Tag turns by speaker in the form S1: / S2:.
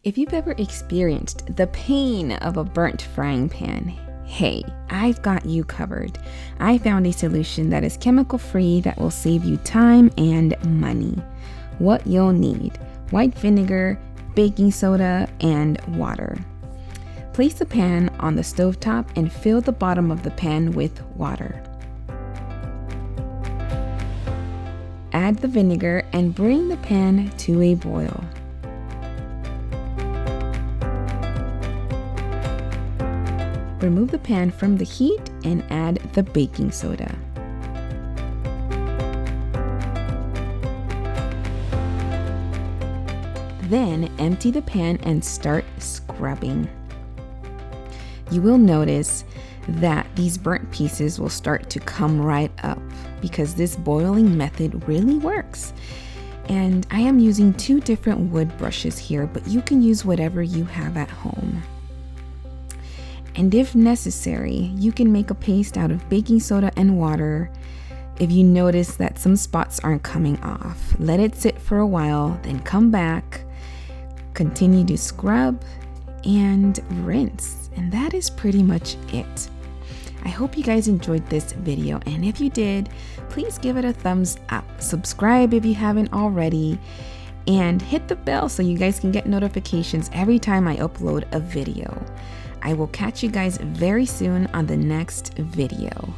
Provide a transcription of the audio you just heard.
S1: If you've ever experienced the pain of a burnt frying pan, hey, I've got you covered. I found a solution that is chemical-free that will save you time and money. What you'll need: white vinegar, baking soda, and water. Place the pan on the stovetop and fill the bottom of the pan with water. Add the vinegar and bring the pan to a boil. Remove the pan from the heat and add the baking soda. Then empty the pan and start scrubbing. You will notice that these burnt pieces will start to come right up because this boiling method really works. And I am using 2 different wood brushes here, but you can use whatever you have at home. And if necessary, you can make a paste out of baking soda and water. If you notice that some spots aren't coming off, let it sit for a while, then come back, continue to scrub and rinse. And that is pretty much it. I hope you guys enjoyed this video, and if you did, please give it a thumbs up. Subscribe if you haven't already, and hit the bell so you guys can get notifications every time I upload a video. I will catch you guys very soon on the next video.